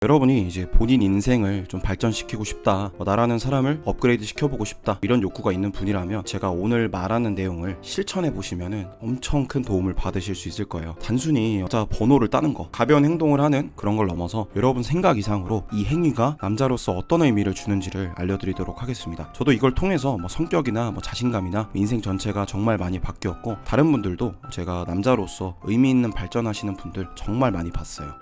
여러분이 이제 본인 인생을 좀 발전시키고 싶다, 나라는 사람을 업그레이드 시켜보고 싶다, 이런 욕구가 있는 분이라면 제가 오늘 말하는 내용을 실천해 보시면은 엄청 큰 도움을 받으실 수 있을 거예요. 단순히 여자 번호를 따는 거, 가벼운 행동을 하는 그런 걸 넘어서 여러분 생각 이상으로 이 행위가 남자로서 어떤 의미를 주는지를 알려드리도록 하겠습니다. 저도 이걸 통해서 성격이나 자신감이나 인생 전체가 정말 많이 바뀌었고, 다른 분들도 제가 남자로서 의미 있는 발전하시는 분들 정말 많이 봤어요.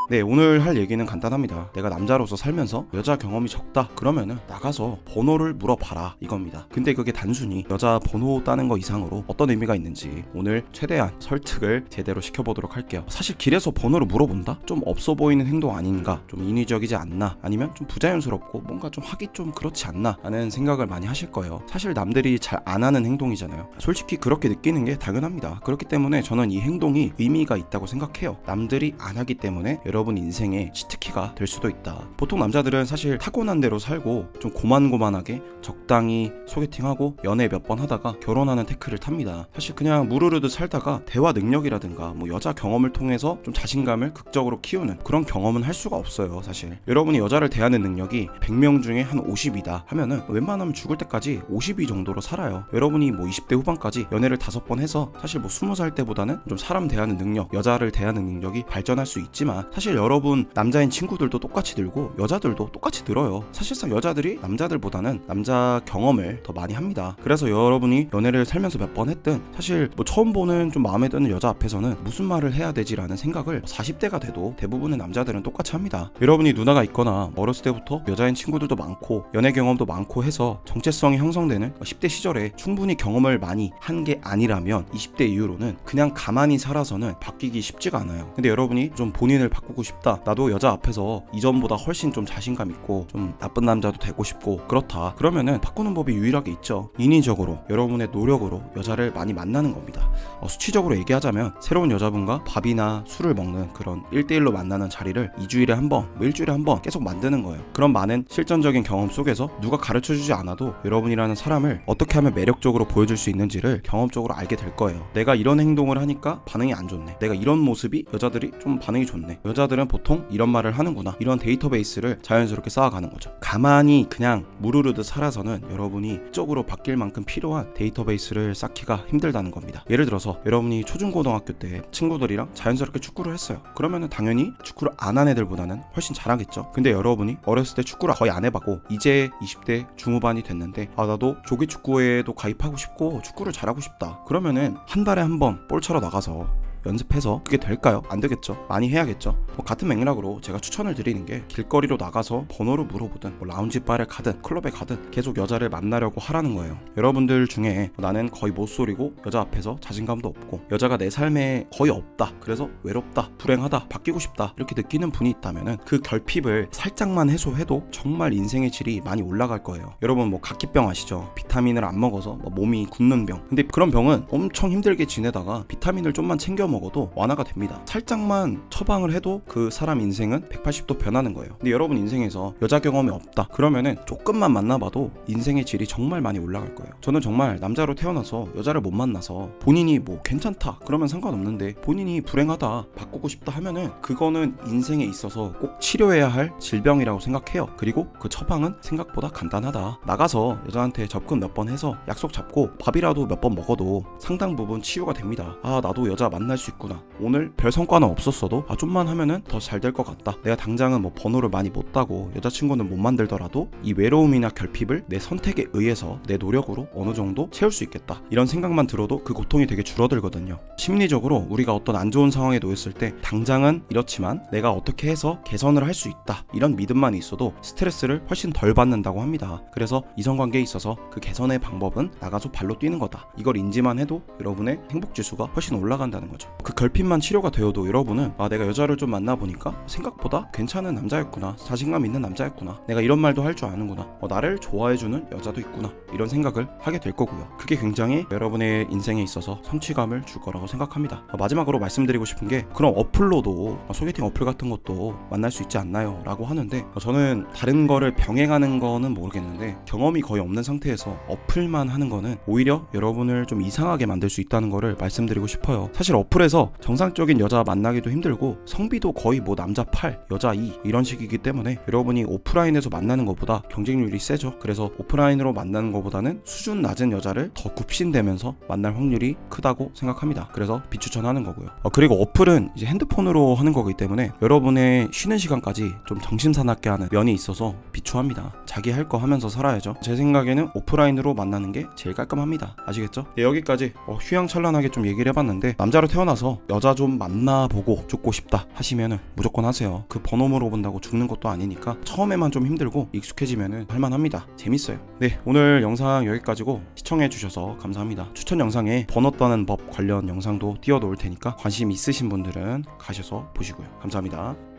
네, 오늘 할 얘기는 간단합니다. 내가 남자로서 살면서 여자 경험이 적다 그러면은 나가서 번호를 물어봐라, 이겁니다. 근데 그게 단순히 여자 번호 따는 거 이상으로 어떤 의미가 있는지 오늘 최대한 설득을 제대로 시켜보도록 할게요. 사실 길에서 번호를 물어본다? 좀 없어 보이는 행동 아닌가? 좀 인위적이지 않나? 아니면 좀 부자연스럽고 뭔가 좀 하기 좀 그렇지 않나? 라는 생각을 많이 하실 거예요. 사실 남들이 잘 안 하는 행동이잖아요. 솔직히 그렇게 느끼는 게 당연합니다. 그렇기 때문에 저는 이 행동이 의미가 있다고 생각해요. 남들이 안 하기 때문에 여러분 인생의 치트키가 될 수도 있다. 보통 남자들은 사실 타고난 대로 살고 좀 고만고만하게 적당히 소개팅하고 연애 몇 번 하다가 결혼하는 태클을 탑니다. 사실 그냥 무르르듯 살다가 대화 능력이라든가 여자 경험을 통해서 좀 자신감을 극적으로 키우는 그런 경험은 할 수가 없어요. 사실 여러분이 여자를 대하는 능력이 100명 중에 한 50이다 하면은 웬만하면 죽을 때까지 52 정도로 살아요. 여러분이 20대 후반까지 연애를 5번 해서 사실 20살 때보다는 좀 사람 대하는 능력, 여자를 대하는 능력이 발전할 수 있지만, 사실 여러분 남자인 친구들도 똑같이 들고 여자들도 똑같이 들어요. 사실상 여자들이 남자들보다는 남자 경험을 더 많이 합니다. 그래서 여러분이 연애를 살면서 몇 번 했든 사실 처음 보는 좀 마음에 드는 여자 앞에서는 무슨 말을 해야 되지라는 생각을 40대가 돼도 대부분의 남자들은 똑같이 합니다. 여러분이 누나가 있거나 어렸을 때부터 여자인 친구들도 많고 연애 경험도 많고 해서 정체성이 형성되는 10대 시절에 충분히 경험을 많이 한 게 아니라면 20대 이후로는 그냥 가만히 살아서는 바뀌기 쉽지가 않아요. 근데 여러분이 좀 본인을 바꾸고 싶다, 나도 여자 앞에서 이전보다 훨씬 좀 자신감 있고 좀 나쁜 남자도 되고 싶고 그렇다, 그러면은 바꾸는 법이 유일하게 있죠. 인위적으로 여러분의 노력으로 여자를 많이 만나는 겁니다. 수치적으로 얘기하자면 새로운 여자분과 밥이나 술을 먹는 그런 1대1로 만나는 자리를 2주일에 한 번, 일주일에 한 번 계속 만드는 거예요. 그런 많은 실전적인 경험 속에서 누가 가르쳐주지 않아도 여러분이라는 사람을 어떻게 하면 매력적으로 보여줄 수 있는지를 경험적으로 알게 될 거예요. 내가 이런 행동을 하니까 반응이 안 좋네, 내가 이런 모습이 여자들이 좀 반응이 좋네, 여자들은 보통 이런 말을 하는구나, 이런 데이터베이스를 자연스럽게 쌓아가는 거죠. 가만히 그냥 무르르듯 살아서는 여러분이 쪽으로 바뀔 만큼 필요한 데이터베이스를 쌓기가 힘들다는 겁니다. 예를 들어서 여러분이 초중고등학교 때 친구들이랑 자연스럽게 축구를 했어요. 그러면은 당연히 축구를 안 한 애들보다는 훨씬 잘하겠죠. 근데 여러분이 어렸을 때 축구를 거의 안 해봤고 이제 20대 중후반이 됐는데 나도 조기축구회에도 가입하고 싶고 축구를 잘하고 싶다, 그러면은 한 달에 한 번 볼 차러 나가서 연습해서 그게 될까요? 안 되겠죠. 많이 해야겠죠. 같은 맥락으로 제가 추천을 드리는 게 길거리로 나가서 번호를 물어보든 라운지바를 가든 클럽에 가든 계속 여자를 만나려고 하라는 거예요. 여러분들 중에 나는 거의 못소리고 여자 앞에서 자신감도 없고 여자가 내 삶에 거의 없다, 그래서 외롭다, 불행하다, 바뀌고 싶다 이렇게 느끼는 분이 있다면은 그 결핍을 살짝만 해소해도 정말 인생의 질이 많이 올라갈 거예요. 여러분 각기병 아시죠? 비타민을 안 먹어서 몸이 굳는 병. 근데 그런 병은 엄청 힘들게 지내다가 비타민을 좀만 챙겨 먹어도 완화가 됩니다. 살짝만 처방을 해도 그 사람 인생은 180도 변하는 거예요. 근데 여러분 인생에서 여자 경험이 없다 그러면은 조금만 만나봐도 인생의 질이 정말 많이 올라갈 거예요. 저는 정말 남자로 태어나서 여자를 못 만나서 본인이 괜찮다 그러면 상관없는데 본인이 불행하다, 바꾸고 싶다 하면은 그거는 인생에 있어서 꼭 치료해야 할 질병이라고 생각해요. 그리고 그 처방은 생각보다 간단하다. 나가서 여자한테 접근 몇 번 해서 약속 잡고 밥이라도 몇 번 먹어도 상당 부분 치유가 됩니다. 나도 여자 만날 수 있구나, 오늘 별 성과는 없었어도 좀만 하면은 더 잘 될 것 같다, 내가 당장은 번호를 많이 못 따고 여자친구는 못 만들더라도 이 외로움이나 결핍을 내 선택에 의해서 내 노력으로 어느 정도 채울 수 있겠다, 이런 생각만 들어도 그 고통이 되게 줄어들거든요. 심리적으로 우리가 어떤 안 좋은 상황에 놓였을 때 당장은 이렇지만 내가 어떻게 해서 개선을 할 수 있다, 이런 믿음만 있어도 스트레스를 훨씬 덜 받는다고 합니다. 그래서 이성관계에 있어서 그 개선의 방법은 나가서 발로 뛰는 거다, 이걸 인지만 해도 여러분의 행복지수가 훨씬 올라간다는 거죠. 그 결핍만 치료가 되어도 여러분은 내가 여자를 좀 만나보니까 생각보다 괜찮은 남자였구나, 자신감 있는 남자였구나, 내가 이런 말도 할 줄 아는구나, 나를 좋아해주는 여자도 있구나, 이런 생각을 하게 될 거고요. 그게 굉장히 여러분의 인생에 있어서 성취감을 줄 거라고 생각합니다. 마지막으로 말씀드리고 싶은 게, 그럼 어플로도 소개팅 어플 같은 것도 만날 수 있지 않나요? 라고 하는데 저는 다른 거를 병행하는 거는 모르겠는데 경험이 거의 없는 상태에서 어플만 하는 거는 오히려 여러분을 좀 이상하게 만들 수 있다는 거를 말씀드리고 싶어요. 사실 어플에 어플에서 정상적인 여자 만나기도 힘들고 성비도 거의 뭐 남자 8, 여자 2 이런 식이기 때문에 여러분이 오프라인에서 만나는 것보다 경쟁률이 세죠. 그래서 오프라인으로 만나는 것보다는 수준 낮은 여자를 더 굽신대면서 만날 확률이 크다고 생각합니다. 그래서 비추천하는 거고요. 그리고 어플은 이제 핸드폰으로 하는 거기 때문에 여러분의 쉬는 시간까지 좀 정신사납게 하는 면이 있어서 비추합니다. 자기 할 거 하면서 살아야죠. 제 생각에는 오프라인으로 만나는 게 제일 깔끔합니다. 아시겠죠? 네, 여기까지 휘황찬란하게 좀 얘기를 해봤는데, 남자로 태어나서 여자 좀 만나보고 죽고 싶다 하시면은 무조건 하세요. 그 번호 물어본다고 죽는 것도 아니니까 처음에만 좀 힘들고 익숙해지면은 할만합니다. 재밌어요. 네, 오늘 영상 여기까지고 시청해주셔서 감사합니다. 추천 영상에 번호 따는 법 관련 영상도 띄워놓을 테니까 관심 있으신 분들은 가셔서 보시고요. 감사합니다.